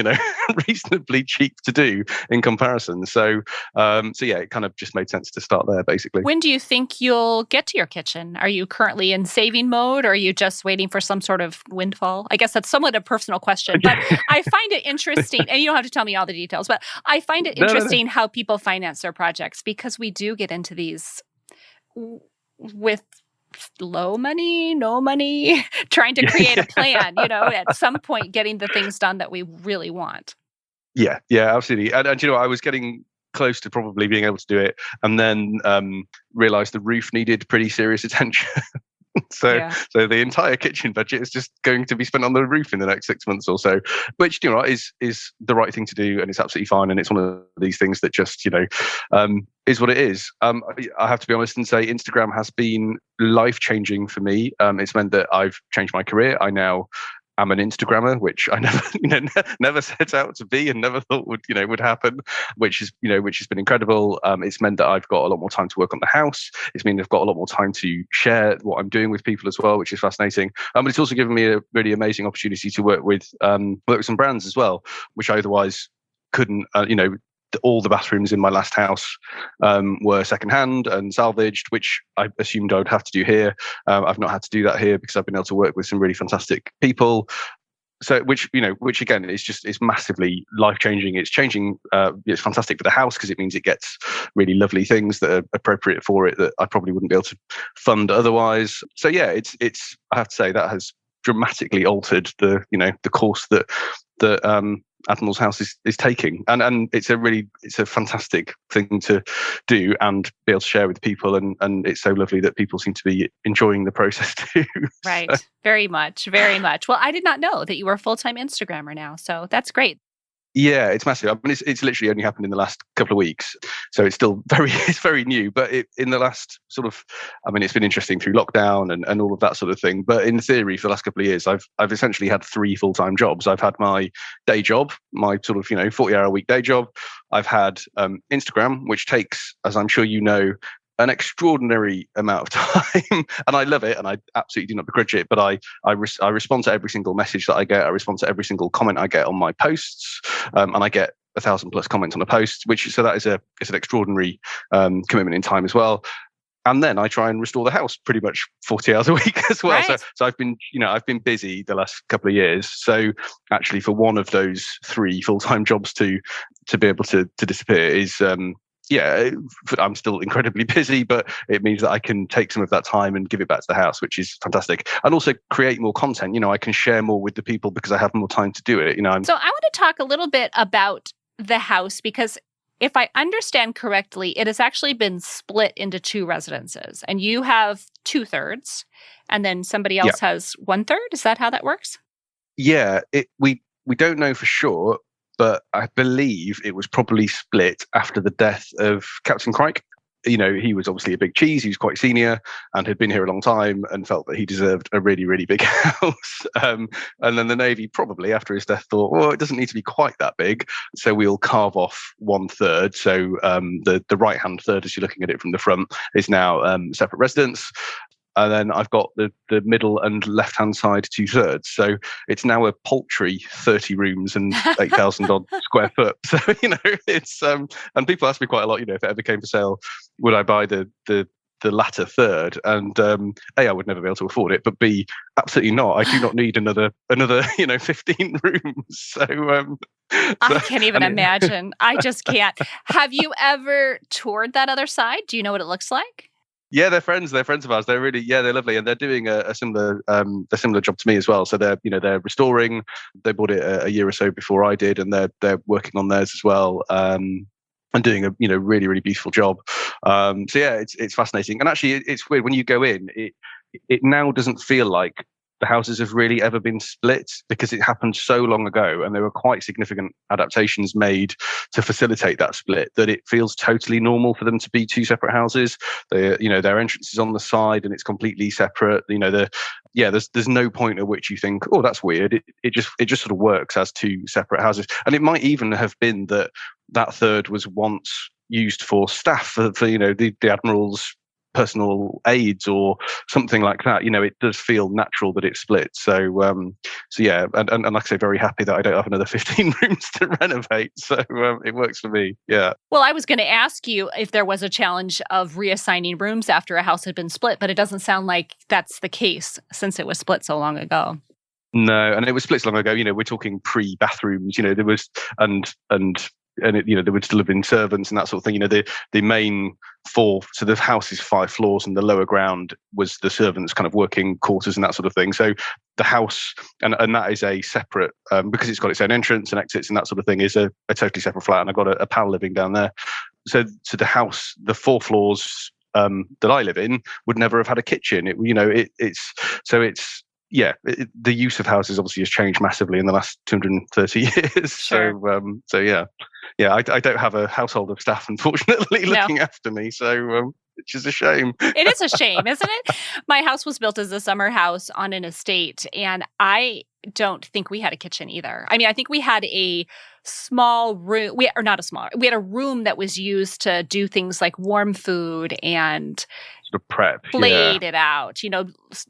reasonably cheap to do in comparison. So yeah, it kind of just made sense to start there, basically. When do you think you'll get to your kitchen? Are you currently in saving mode, or are you just waiting for some sort of windfall? I guess that's somewhat a personal question, but I find it interesting, and you don't have to tell me all the details, but I find it interesting how people finance their projects, because we do get into these with low money, no money, trying to create a plan, at some point getting the things done that we really want. Yeah, absolutely. And I was getting close to probably being able to do it, and then realized the roof needed pretty serious attention. So the entire kitchen budget is just going to be spent on the roof in the next 6 months or so, which is the right thing to do, and it's absolutely fine. And it's one of these things that just is what it is. I have to be honest and say Instagram has been life-changing for me. It's meant that I've changed my career. I now am an Instagrammer, which I never set out to be and never thought would happen, which has been incredible. It's meant that I've got a lot more time to work on the house. It's meant I've got a lot more time to share what I'm doing with people as well, which is fascinating. But it's also given me a really amazing opportunity to work with some brands as well, which I otherwise couldn't. All the bathrooms in my last house were secondhand and salvaged, which I assumed I would have to do here. I've not had to do that here because I've been able to work with some really fantastic people. So, which again it's massively life changing. It's changing. It's fantastic for the house because it means it gets really lovely things that are appropriate for it that I probably wouldn't be able to fund otherwise. So yeah, it's I have to say that has dramatically altered the course that Admiral's house is taking, and it's a fantastic thing to do and be able to share with people, and it's so lovely that people seem to be enjoying the process too. Right, so. Very much. Well, I did not know that you were a full-time Instagrammer now, so that's great. Yeah, it's massive. I mean, it's literally only happened in the last couple of weeks, so it's still very new. But in the last it's been interesting through lockdown and all of that sort of thing. But in theory, for the last couple of years, I've essentially had 3 full-time jobs. I've had my day job, my 40-hour-a-week day job. I've had Instagram, which takes, as I'm sure you know, an extraordinary amount of time, and I love it, and I absolutely do not begrudge it. But I respond to every single message that I get. I respond to every single comment I get on my posts, and I get 1,000+ comments on a post, so that is it's an extraordinary commitment in time as well. And then I try and restore the house pretty much 40 hours a week as well. Right. So I've been busy the last couple of years. So actually, for one of those 3 full-time jobs to be able to disappear is. I'm still incredibly busy, but it means that I can take some of that time and give it back to the house, which is fantastic. And also create more content. I can share more with the people because I have more time to do it. So I want to talk a little bit about the house, because if I understand correctly, it has actually been split into 2 residences, and you have 2/3, and then somebody else has 1/3. Is that how that works? Yeah, we don't know for sure. But I believe it was probably split after the death of Captain Crike. He was obviously a big cheese. He was quite senior and had been here a long time and felt that he deserved a really, really big house. And then the Navy probably after his death thought, well, it doesn't need to be quite that big. So we'll carve off 1/3. So the right-hand third, as you're looking at it from the front, is now separate residence. And then I've got the middle and left-hand side 2/3. So it's now a paltry 30 rooms and 8,000 odd square foot. So, it's, and people ask me quite a lot, if it ever came for sale, would I buy the latter third? And A, I would never be able to afford it, but B, absolutely not. I do not need another 15 rooms. So I can't even imagine. I just can't. Have you ever toured that other side? Do you know what it looks like? Yeah, they're friends. They're friends of ours. They're lovely, and they're doing a similar job to me as well. So they're restoring. They bought it a year or so before I did, and they're working on theirs as well, and doing a really, really beautiful job. So yeah, it's fascinating, and actually it's weird when you go in. It now doesn't feel like the houses have really ever been split, because it happened so long ago, and there were quite significant adaptations made to facilitate that split, that it feels totally normal for them to be 2 separate houses. Their entrance is on the side and it's completely separate. There's no point at which you think, oh, that's weird. It just sort of works as 2 separate houses. And it might even have been that third was once used for staff for the Admiral's personal aids or something like that, it does feel natural that it splits. So yeah, and like I say, very happy that I don't have another 15 rooms to renovate. So it works for me. Yeah. Well, I was going to ask you if there was a challenge of reassigning rooms after a house had been split, but it doesn't sound like that's the case since it was split so long ago. No, and it was split so long ago. We're talking pre-bathrooms. There was and it, there would still have been servants and that sort of thing. The main four. So the house is 5 floors, and the lower ground was the servants' kind of working quarters and that sort of thing. So the house, and that is a separate, because it's got its own entrance and exits and that sort of thing, is a totally separate flat. And I've got a pal living down there. So the house, the 4 floors that I live in, would never have had a kitchen. The use of houses obviously has changed massively in the last 230 years. Sure. So yeah, I don't have a household of staff, unfortunately, looking after me. So which is a shame. It is a shame, isn't it? My house was built as a summer house on an estate, and I don't think we had a kitchen either. I mean, I think we had a small room, we had a room that was used to do things like warm food and sort of prep, laid it out,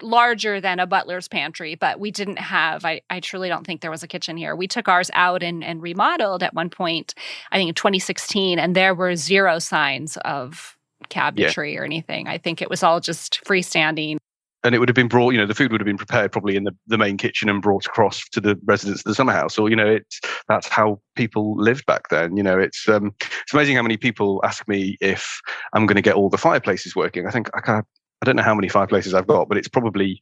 larger than a butler's pantry, but we didn't have, I truly don't think there was a kitchen here. We took ours out and remodeled at one point, I think in 2016, and there were 0 signs of cabinetry or anything. I think it was all just freestanding. And it would have been brought, the food would have been prepared probably in the main kitchen and brought across to the residents of the summer house. Or, that's how people lived back then. It's amazing how many people ask me if I'm going to get all the fireplaces working. I think I don't know how many fireplaces I've got, but it's probably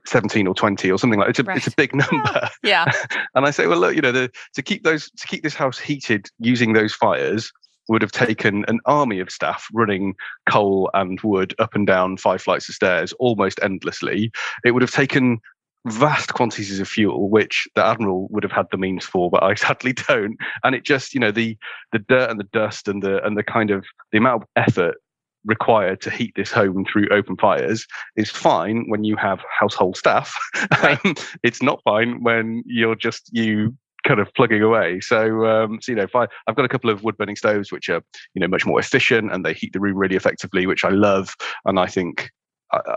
17 or 20 or something like that. It's a big number. Yeah. And I say, well, look, to keep this house heated using those fires would have taken an army of staff running coal and wood up and down 5 flights of stairs almost endlessly. It would have taken vast quantities of fuel, which the Admiral would have had the means for, but I sadly don't. And it just, the dirt and the dust and the kind of the amount of effort required to heat this home through open fires is fine when you have household staff. Right. It's not fine when you're just you kind of plugging away. So I've got a couple of wood burning stoves which are much more efficient, and they heat the room really effectively, which I love. And I think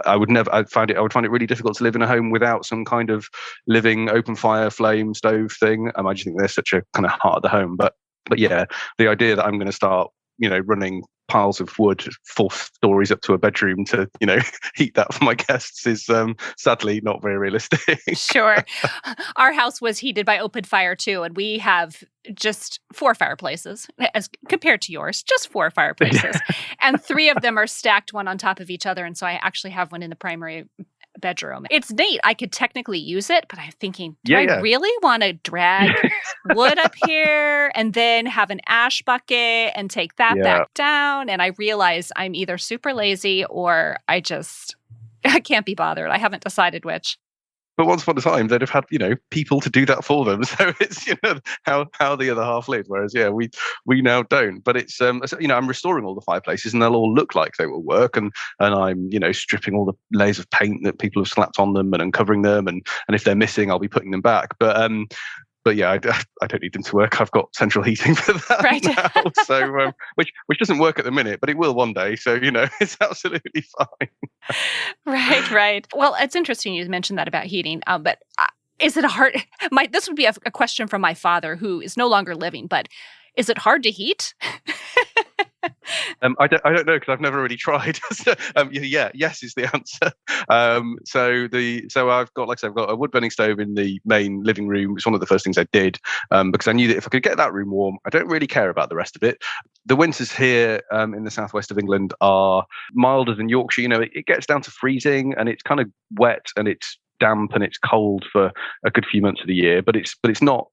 I would find it really difficult to live in a home without some kind of living open fire flame stove thing. I just think they're such a kind of heart of the home. But yeah, the idea that I'm going to start running piles of wood 4 stories up to a bedroom to heat that for my guests is sadly not very realistic. Sure. Our house was heated by open fire too, and we have just 4 fireplaces as compared to yours, just 4 fireplaces. And 3 of them are stacked one on top of each other, and so I actually have one in the primary bedroom. It's neat. I could technically use it, but I'm thinking, do I really want to drag wood up here and then have an ash bucket and take that back down? And I realize I'm either super lazy or I can't be bothered. I haven't decided which. But once upon a time, they'd have had, people to do that for them. So it's, how the other half lived. Whereas, we now don't. But it's, I'm restoring all the fireplaces and they'll all look like they will work. And I'm, stripping all the layers of paint that people have slapped on them and uncovering them. And if they're missing, I'll be putting them back. But yeah, I don't need them to work. I've got central heating for that now. So, which doesn't work at the minute, but it will one day. So, it's absolutely fine. Right. Well, it's interesting you mentioned that about heating. But is it hard? This would be a question from my father, who is no longer living. But is it hard to heat? I don't know because I've never really tried. Yes is the answer. So I've got a wood burning stove in the main living room. It's one of the first things I did because I knew that if I could get that room warm, I don't really care about the rest of it. The winters here in the southwest of England are milder than Yorkshire. It gets down to freezing and it's kind of wet and it's damp and it's cold for a good few months of the year. But it's not.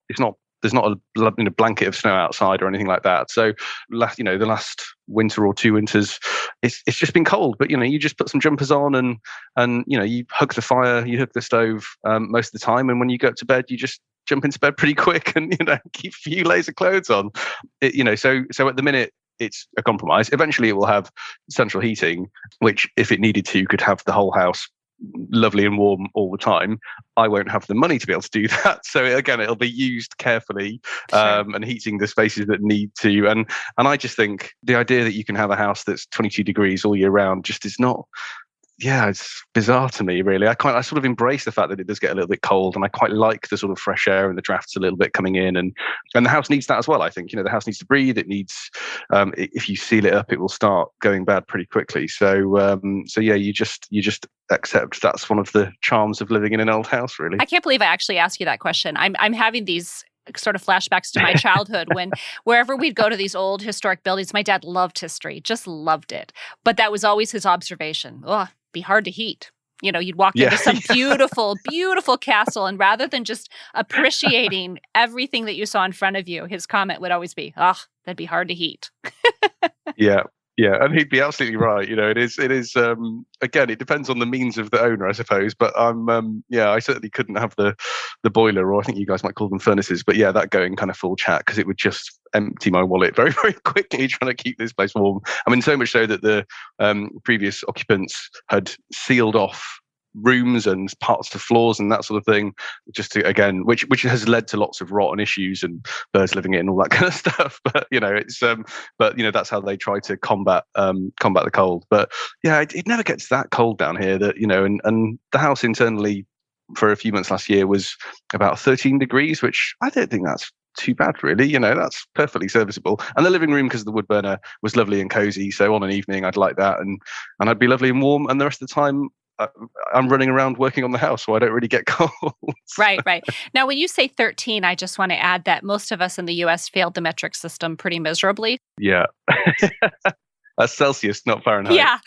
There's not a blanket of snow outside or anything like that. So, the last winter or 2 winters, it's just been cold. But you just put some jumpers on and you hug the fire, you hug the stove most of the time. And when you go to bed, you just jump into bed pretty quick and keep a few layers of clothes on. So at the minute it's a compromise. Eventually, it will have central heating, which if it needed to, could have the whole house lovely and warm all the time, I won't have the money to be able to do that. So again, it'll be used carefully, and heating the spaces that need to. And I just think the idea that you can have a house that's 22 degrees all year round just is not. Yeah, it's bizarre to me, really. I sort of embrace the fact that it does get a little bit cold, and I quite like the sort of fresh air and the drafts a little bit coming in, and the house needs that as well. I think, the house needs to breathe. It needs, if you seal it up, it will start going bad pretty quickly. So yeah, you just accept that's one of the charms of living in an old house, really. I can't believe I actually asked you that question. I'm having these sort of flashbacks to my childhood when wherever we'd go to these old historic buildings, my dad loved history, just loved it. But that was always his observation. Oh, be hard to heat. You'd walk into some beautiful, beautiful castle, and rather than just appreciating everything that you saw in front of you, his comment would always be, that'd be hard to heat. Yeah, and he'd be absolutely right. It is. Again, it depends on the means of the owner, I suppose. But I certainly couldn't have the boiler, or I think you guys might call them furnaces. But yeah, that going kind of full chat, because it would just empty my wallet very, very quickly trying to keep this place warm. I mean, so much so that the previous occupants had sealed off rooms and parts of floors and that sort of thing, just to, again, which has led to lots of rot and issues and birds living in and all that kind of stuff. But it's that's how they try to combat the cold. But yeah, it never gets that cold down here. That and the house internally for a few months last year was about 13 degrees, which I don't think that's too bad, really. That's perfectly serviceable. And the living room, because of the wood burner, was lovely and cozy. So on an evening, I'd like that, and I'd be lovely and warm. And the rest of the time, I'm running around working on the house, so I don't really get cold. Right. Now, when you say 13, I just want to add that most of us in the U.S. failed the metric system pretty miserably. Yeah. That's Celsius, not Fahrenheit. Yeah.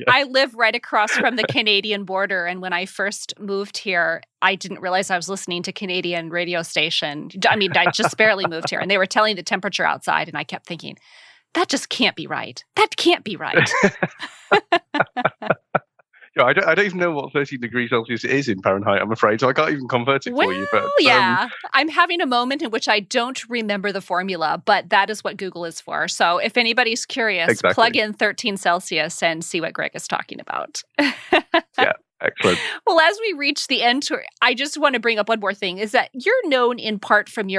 I live right across from the Canadian border, and when I first moved here, I didn't realize I was listening to Canadian radio station. I mean, I just barely moved here, and they were telling the temperature outside, and I kept thinking, that just can't be right. That can't be right. Yeah, I don't even know what 13 degrees Celsius is in Fahrenheit, I'm afraid, so I can't even convert it for you. But yeah, I'm having a moment in which I don't remember the formula, but that is what Google is for. So if anybody's curious, plug in 13 Celsius and see what Greg is talking about. Yeah, excellent. Well, as we reach the end, I just want to bring up one more thing, is that you're known in part from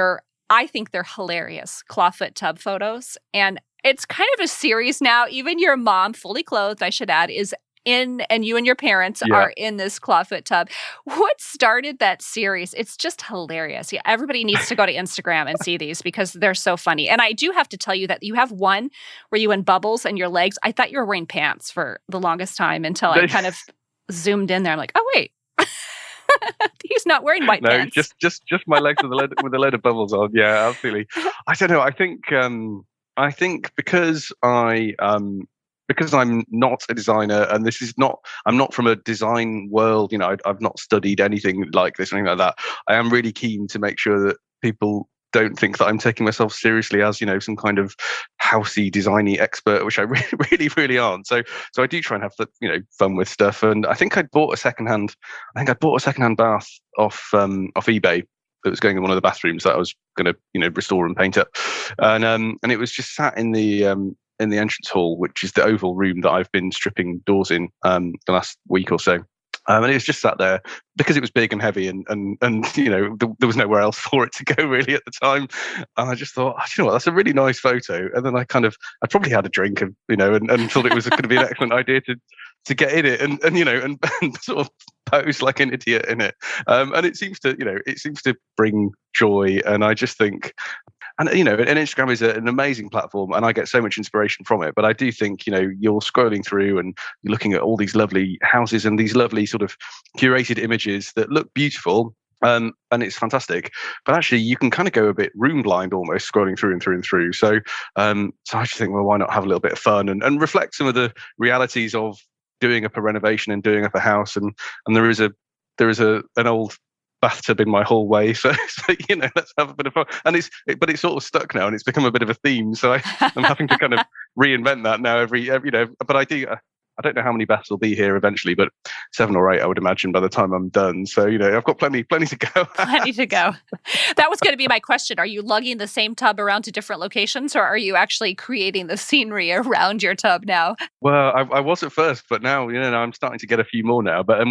I think they're hilarious, clawfoot tub photos. And it's kind of a series now. Even your mom, fully clothed, I should add, is in, and you and your parents are in this clawfoot tub. What started that series? It's just hilarious. Yeah, everybody needs to go to Instagram and see these because they're so funny. And I do have to tell you that you have one where you in bubbles and your legs. I thought you were wearing pants for the longest time until I kind of zoomed in there. I'm like, oh wait, he's not wearing white pants. No, just my legs with a load of bubbles on. Yeah, absolutely. I don't know. I think because I'm not a designer, and I'm not from a design world, I've not studied anything like this or anything like that. I am really keen to make sure that people don't think that I'm taking myself seriously as, some kind of housey, designy expert, which I really, really, really aren't. So I do try and have fun with stuff. And I think I bought a secondhand bath off eBay that was going in one of the bathrooms that I was going to, restore and paint up. And it was just sat in the entrance hall, which is the oval room that I've been stripping doors in the last week or so. And it was just sat there because it was big and heavy, and there was nowhere else for it to go really at the time. And I just thought, you know what, that's a really nice photo. And then I probably had a drink and thought it was going to be an excellent idea to get in it and sort of pose like an idiot in it. And it seems to bring joy. And I just think, and Instagram is an amazing platform, and I get so much inspiration from it. But I do think, you're scrolling through and you're looking at all these lovely houses and these lovely sort of curated images that look beautiful. And it's fantastic, but actually you can kind of go a bit room blind almost scrolling through and through and through. So I just think, well, why not have a little bit of fun and reflect some of the realities of doing up a renovation and doing up a house. And there is an old bathtub in my hallway, so let's have a bit of fun. And but it's sort of stuck now, and it's become a bit of a theme. So I'm having to kind of reinvent that now every. But I do. I don't know how many baths will be here eventually, but 7 or 8, I would imagine, by the time I'm done. So, I've got plenty to go. Plenty to go. That was going to be my question. Are you lugging the same tub around to different locations, or are you actually creating the scenery around your tub now? Well, I was at first, but now, I'm starting to get a few more now. But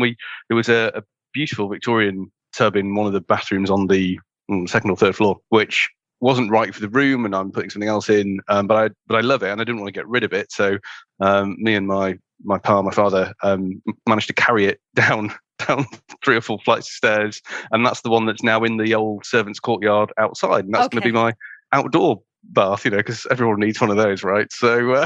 there was a beautiful Victorian tub in one of the bathrooms on the second or third floor, which wasn't right for the room, and I'm putting something else in. But I love it, and I didn't want to get rid of it. So me and my father, managed to carry it down 3 or 4 flights of stairs, and that's the one that's now in the old servants' courtyard outside, and that's going to be my outdoor bath, because everyone needs one of those, right? So,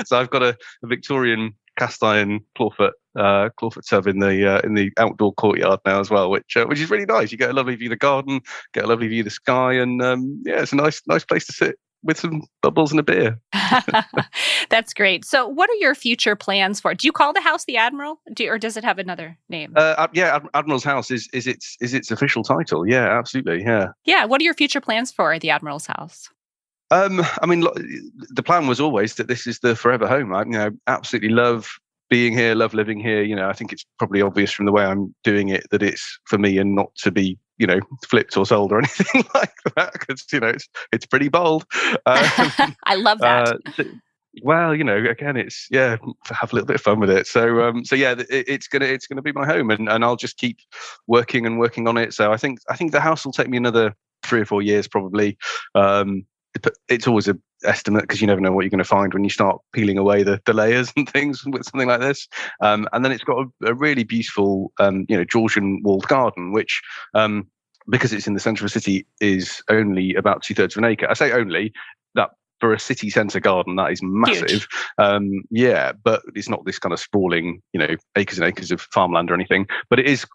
so I've got a Victorian cast iron clawfoot tub in the outdoor courtyard now as well, which is really nice. You get a lovely view of the garden, get a lovely view of the sky, and it's a nice place to sit with some bubbles and a beer. That's great. So what are your future plans for it? Do you call the house the Admiral, or does it have another name? Admiral's house is its official title. Yeah, absolutely. Yeah. Yeah. What are your future plans for the Admiral's house? The plan was always that this is the forever home. I absolutely love being here, love living here. I think it's probably obvious from the way I'm doing it that it's for me and not to be, flipped or sold or anything like that, because, it's pretty bold. I love that. Again, it's have a little bit of fun with it. So it's gonna be my home, and I'll just keep working on it. So I think the house will take me another 3 or 4 years probably. It's always an estimate because you never know what you're going to find when you start peeling away the layers and things with something like this. And then it's got a really beautiful, Georgian walled garden, which, because it's in the centre of the city, is only about 2/3 of an acre. I say only that. For a city centre garden, that is massive. But it's not this kind of sprawling, acres and acres of farmland or anything. But it's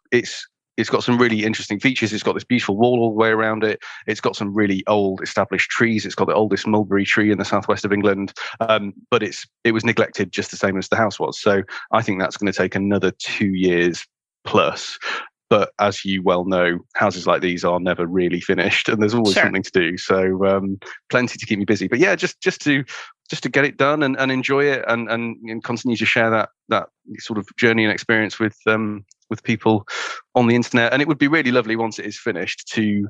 got some really interesting features. It's got this beautiful wall all the way around it. It's got some really old established trees. It's got the oldest mulberry tree in the southwest of England. But it was neglected just the same as the house was. So I think that's going to take another 2 years plus. But as you well know, houses like these are never really finished, and there's always something to do. So plenty to keep me busy. But yeah, just to get it done and enjoy it and continue to share that sort of journey and experience with people on the internet. And it would be really lovely once it is finished to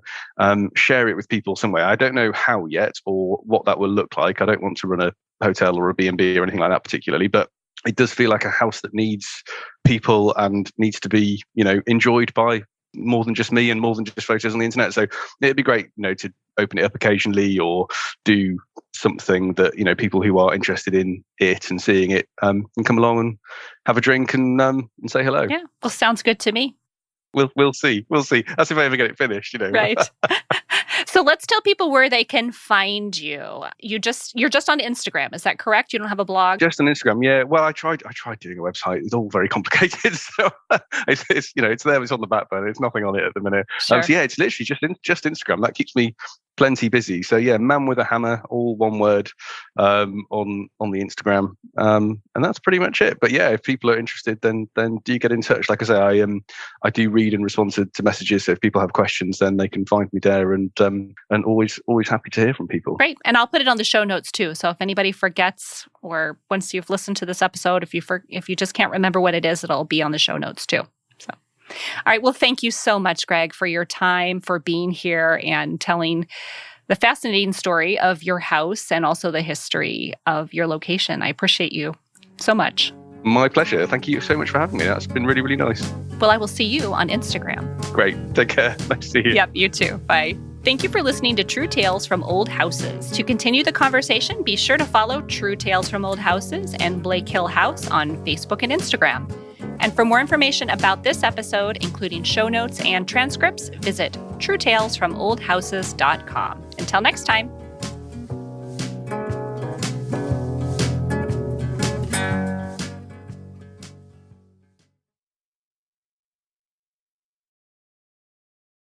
share it with people somewhere. I don't know how yet or what that will look like. I don't want to run a hotel or a B&B or anything like that particularly, but it does feel like a house that needs people and needs to be, enjoyed by more than just me and more than just photos on the internet. So it'd be great, to open it up occasionally or do something that, people who are interested in it and seeing it can come along and have a drink and say hello. Yeah, well, sounds good to me. We'll see. That's if I ever get it finished, Right. So let's tell people where they can find you. You're just on Instagram, is that correct? You don't have a blog? Just on Instagram, yeah. Well, I tried doing a website. It's all very complicated. So it's there. It's on the back burner. It's nothing on it at the minute. Sure. So yeah, it's literally just Instagram. That keeps me plenty busy. So yeah, Man with a Hammer, all one word, on the Instagram, and that's pretty much it. But yeah, if people are interested, then do get in touch. Like I say, I do read and respond to messages. So if people have questions, then they can find me there, and always happy to hear from people. Great, and I'll put it on the show notes too. So if anybody forgets, or once you've listened to this episode, if you just can't remember what it is, it'll be on the show notes too. So. All right. Well, thank you so much, Greg, for your time, for being here and telling the fascinating story of your house and also the history of your location. I appreciate you so much. My pleasure. Thank you so much for having me. That's been really, really nice. Well, I will see you on Instagram. Great. Take care. Nice to see you. Yep, you too. Bye. Thank you for listening to True Tales from Old Houses. To continue the conversation, be sure to follow True Tales from Old Houses and Blake Hill House on Facebook and Instagram. And for more information about this episode, including show notes and transcripts, visit truetalesfromoldhouses.com. Until next time.